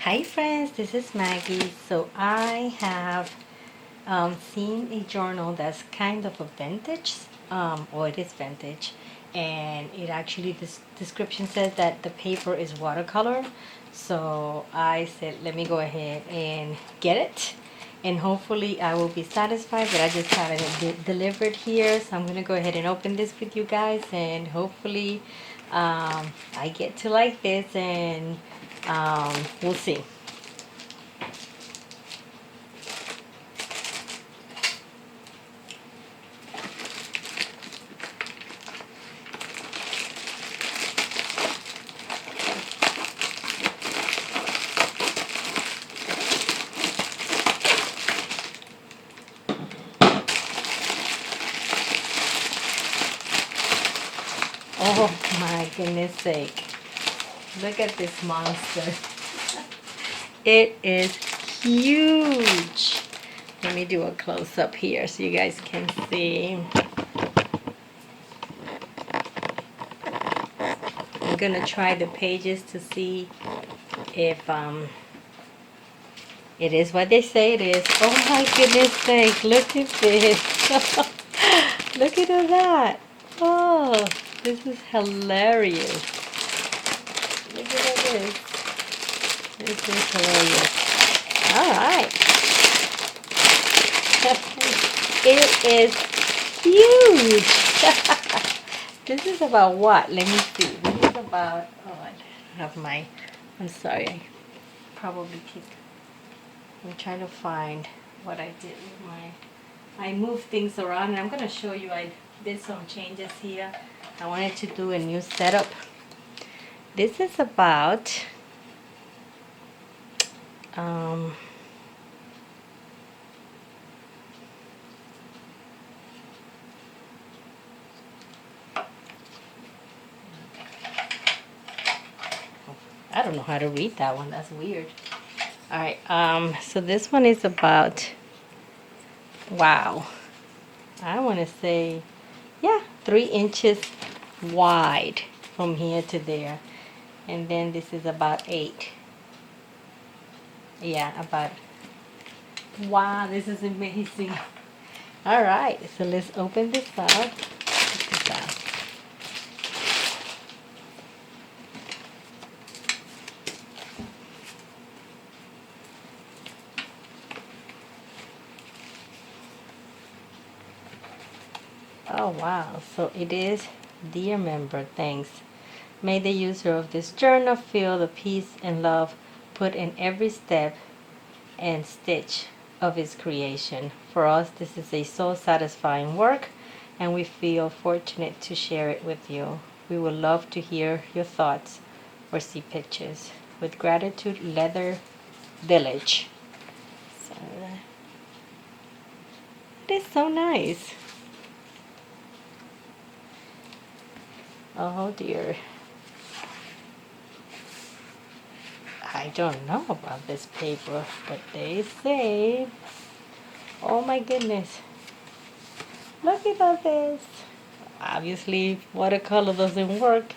Hi friends, this is Maggie. So I have seen a journal that's kind of a vintage, or it is vintage, and it actually, this description says that the paper is watercolor. So I said, let me go ahead and get it, and hopefully I will be satisfied. But I just have it delivered here, so I'm gonna go ahead and open this with you guys, and hopefully I get to like this, and we'll see. Oh my goodness sake. Look at this monster. It is huge. Let me do a close up here so you guys can see. I'm gonna try the pages to see if it is what they say it is. Oh my goodness sake, look at this. Look at all that. Oh, this is hilarious. Look at all this. This is hilarious. All right. It is huge. This is about what? Let me see. This is about, oh, I have my, I'm sorry. I probably keep, I'm trying to find what I did with my, I moved things around, and I'm going to show you. I did some changes here. I wanted to do a new setup. This is about, um, I don't know how to read that one. That's weird. All right. So this one is about, wow, I want to say, yeah, 3 inches wide from here to there. And then this is about 8. Yeah, about, wow, this is amazing. All right, so let's open this up. Check this out. Oh wow, so it is, dear member, thanks. May the user of this journal feel the peace and love put in every step and stitch of its creation. For us, this is a soul satisfying work, and we feel fortunate to share it with you. We would love to hear your thoughts or see pictures. With gratitude, Leather Village. So, it is so nice. Oh dear. I don't know about this paper, but they say, oh my goodness, look at all this. Obviously, watercolor doesn't work.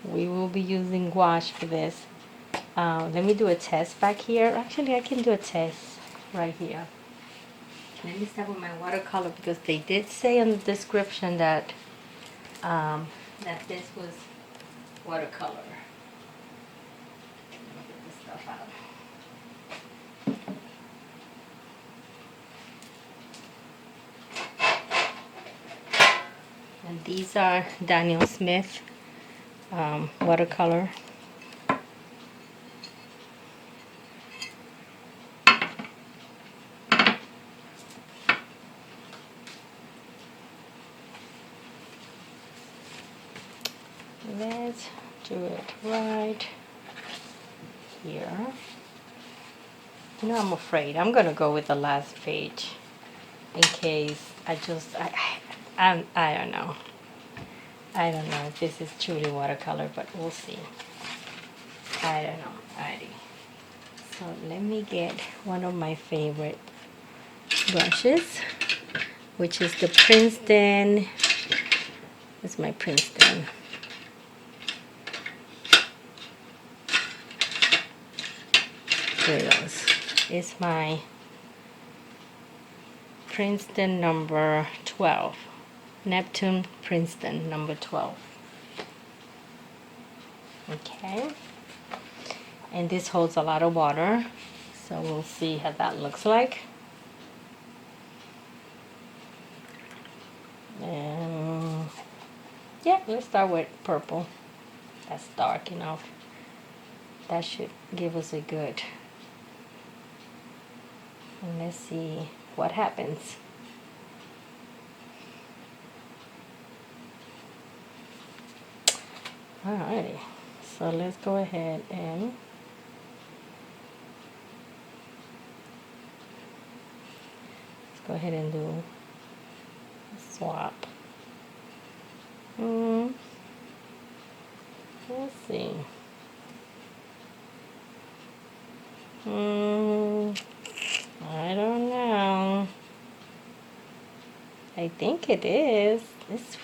We will be using gouache for this. Let me do a test back here. Actually, I can do a test right here. Let me start with my watercolor, because they did say in the description that that this was watercolor. Let me get this stuff out. And these are Daniel Smith watercolor. Let's do it right here. You know, I'm afraid. I'm gonna go with the last page in case I don't know. I don't know if this is truly watercolor, but we'll see. I don't know. Alrighty. So let me get one of my favorite brushes, which is the Princeton. This is my Princeton. Here it goes. It's my Princeton number 12. Neptune Princeton number 12. Okay. And this holds a lot of water. So we'll see how that looks like. And yeah, let's start with purple. That's dark enough. That should give us a good. And let's see what happens. Alrighty, so let's go ahead and do a swap. Let's see. I don't know. I think it is. It's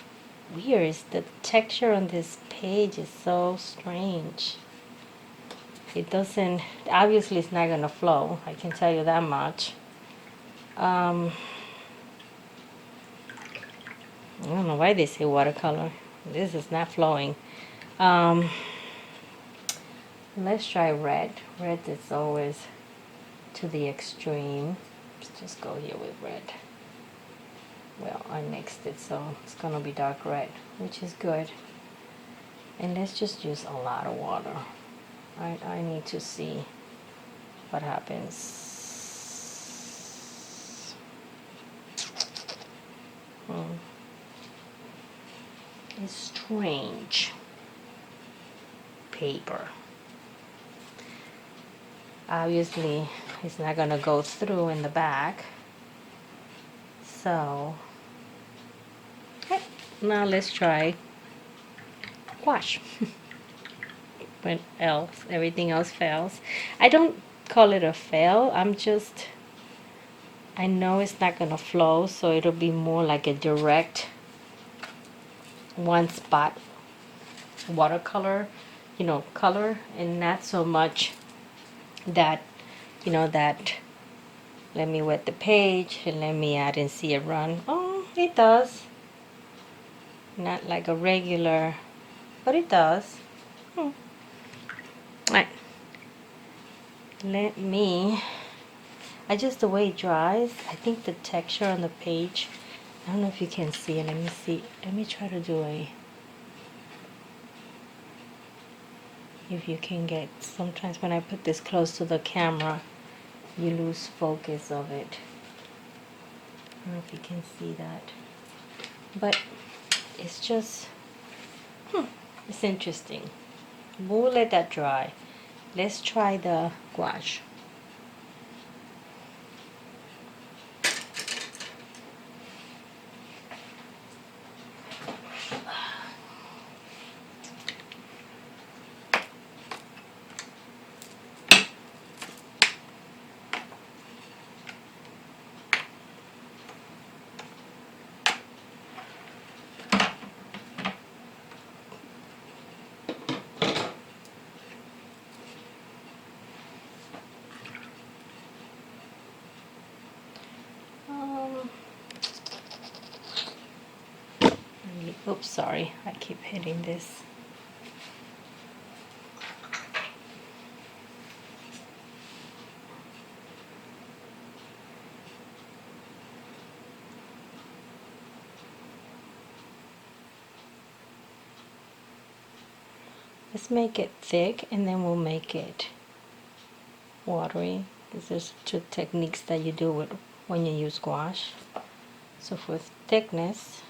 weird. The texture on this page is so strange. It doesn't, obviously it's not gonna flow. I can tell you that much. I don't know why they say watercolor. This is not flowing. Let's try red. Red is always to the extreme. Let's just go here with red. Well, I mixed it, so it's gonna be dark red, which is good. And let's just use a lot of water. I need to see what happens. It's strange paper. Obviously, it's not gonna go through in the back. So, okay, now let's try gouache. When else, everything else fails. I don't call it a fail. I know it's not gonna flow, so it'll be more like a direct one spot watercolor, color, and not so much that, that let me wet the page and let me add and see it run. Oh, it does. Not like a regular, but it does. Alright. Just the way it dries, I think the texture on the page, I don't know if you can see it. Let me see. Let me try to do if you can get, sometimes when I put this close to the camera, you lose focus of it. I don't know if you can see that. But it's just, it's interesting. We'll let that dry. Let's try the gouache. Oops, sorry, I keep hitting this. Let's make it thick and then we'll make it watery. These are two techniques that you do when you use gouache. So for thickness,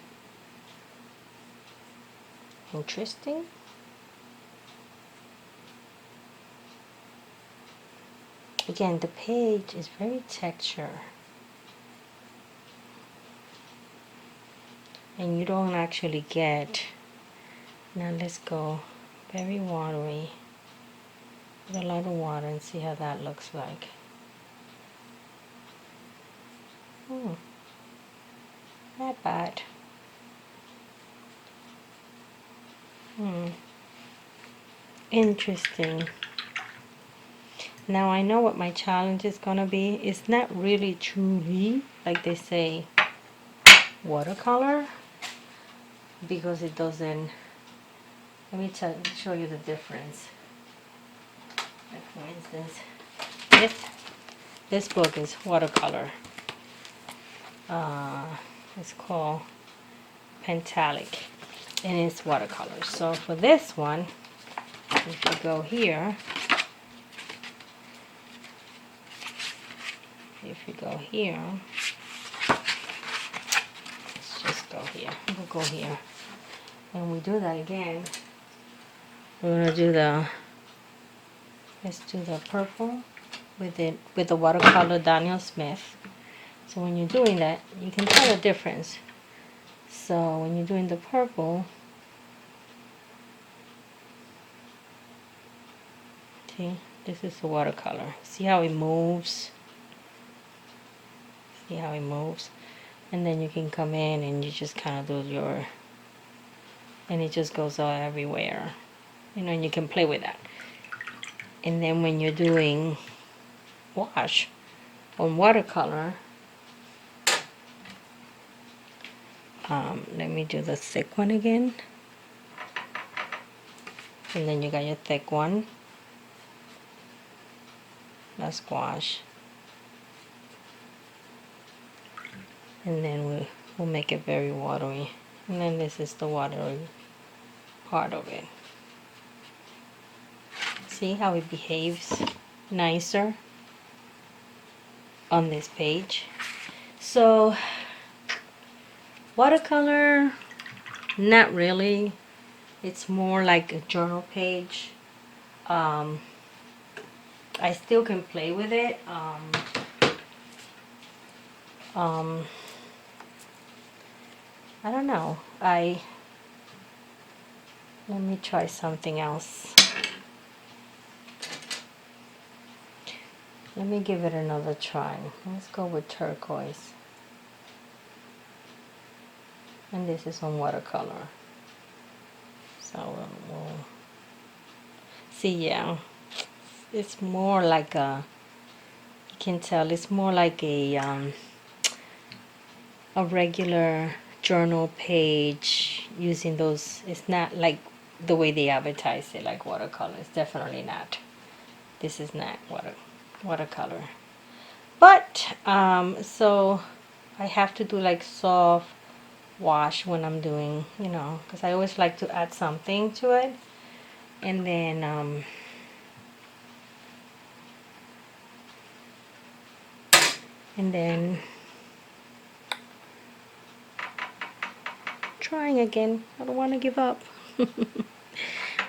interesting. Again, the page is very texture. And you don't actually get, now let's go very watery with a lot of water and see how that looks like. Not bad. Interesting. Now I know what my challenge is gonna be. It's not really truly, like they say, watercolor, because it doesn't. Let me show you the difference. Like for instance, this book is watercolor. It's called Pentalic, and it's watercolor. So for this one, if you go here, let's just go here. We'll go here, and we do that again. We're gonna do let's do the purple with the watercolor Daniel Smith. So when you're doing that, you can tell the difference. So when you're doing the purple, see, this is the watercolor. See how it moves? See how it moves? And then you can come in and you just kind of do and it just goes all everywhere. You know, and you can play with that. And then when you're doing wash on watercolor, let me do the thick one again. And then you got your thick one. That's gouache. And then we'll make it very watery. And then this is the watery part of it. See how it behaves nicer on this page. So watercolor, not really. It's more like a journal page. I still can play with it. I don't know. Let me try something else. Let me give it another try. Let's go with turquoise. And this is on watercolor. So we'll see, yeah. It's more like you can tell it's more like a regular journal page using those. It's not like the way they advertise it, like watercolor. It's definitely not. This is not watercolor. But so I have to do like soft wash when I'm doing, you know, because I always like to add something to it. And then trying again. I don't want to give up.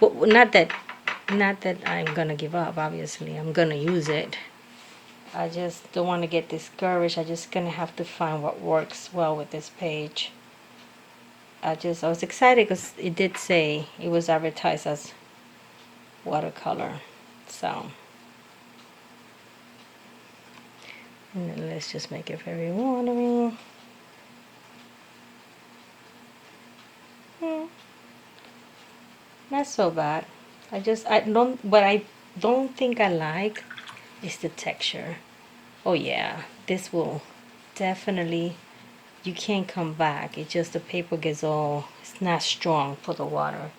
Well, not that I'm gonna give up. Obviously, I'm gonna use it. I just don't want to get discouraged. I just gonna have to find what works well with this page. I was excited because it did say it was advertised as watercolor. So, and then let's just make it very watery. Not so bad. What I don't think I like is the texture. Oh yeah, this will definitely, you can't come back. It just, the paper gets it's not strong for the water.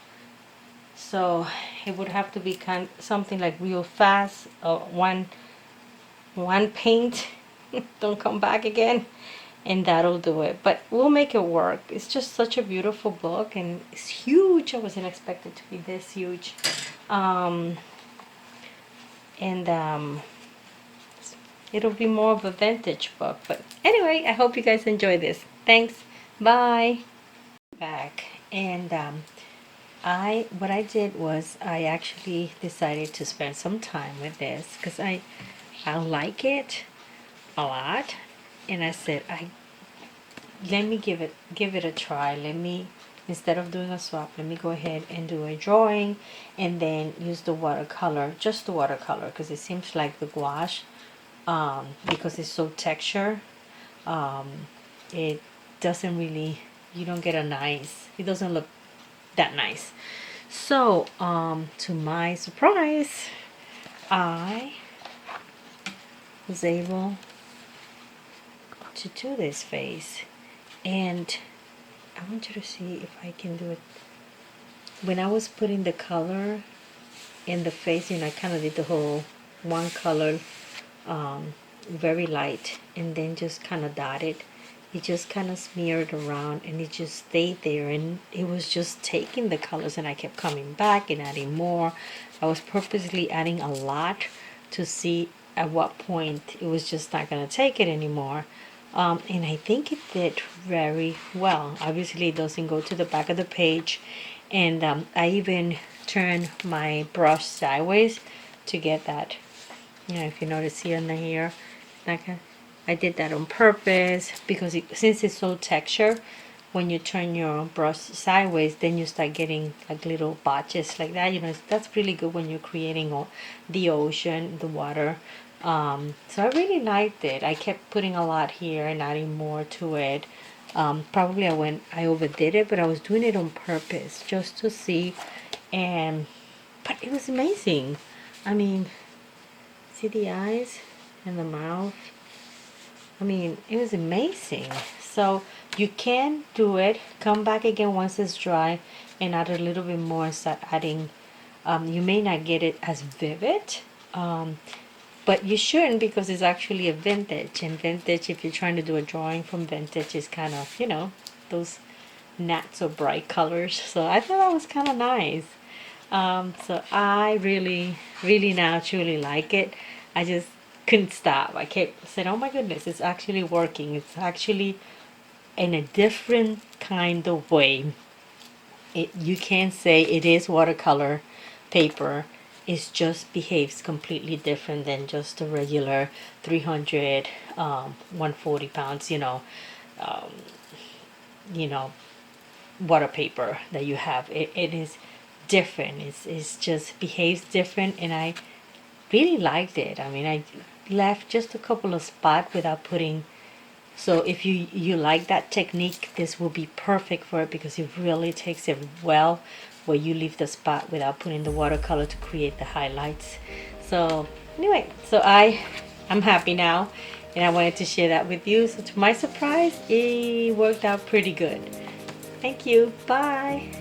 So it would have to be something like real fast, one paint, don't come back again, and that'll do it. But we'll make it work. It's just such a beautiful book, and it's huge. I wasn't expected to be this huge. It'll be more of a vintage book. But anyway, I hope you guys enjoy this. Thanks. Bye. Back. And what I did was I actually decided to spend some time with this because I like it a lot, and I said let me give it a try. Instead of doing a swap, let me go ahead and do a drawing and then use the watercolor, just the watercolor, because it seems like the gouache, because it's so texture, it doesn't really, you don't get it doesn't look that nice. So to my surprise, I was able to do this face. And I want you to see if I can do it. When I was putting the color in the face, I kind of did the whole one color, very light, and then just kind of dotted. It just kind of smeared around and it just stayed there, and it was just taking the colors, and I kept coming back and adding more. I was purposely adding a lot to see at what point it was just not going to take it anymore. And I think it did very well. Obviously it doesn't go to the back of the page, and I even turn my brush sideways to get that, if you notice here and here, like I did that on purpose because since it's so texture, when you turn your brush sideways, then you start getting like little botches like that. That's really good when you're creating the ocean, the water. So I really liked it. I kept putting a lot here and adding more to it. Probably I overdid it, but I was doing it on purpose just to see, but it was amazing. I mean, see the eyes and the mouth. I mean, it was amazing. So you can do it. Come back again once it's dry and add a little bit more and start adding. You may not get it as vivid, but you shouldn't, because it's actually a vintage. And vintage, if you're trying to do a drawing from vintage, is kind of, those not so bright colors. So I thought that was kind of nice. So I really, really now truly like it. I just couldn't stop. I kept saying, oh my goodness, it's actually working. It's actually in a different kind of way. You can't say it is watercolor paper. It just behaves completely different than just a regular 300, 140 pounds, um, you know, water paper that you have. It is different. It's just behaves different, and I really liked it. I mean, I left just a couple of spots without putting. So if you like that technique, this will be perfect for it, because it really takes it well where you leave the spot without putting the watercolor to create the highlights. So anyway, I'm happy now, and I wanted to share that with you. So to my surprise, it worked out pretty good. Thank you. Bye.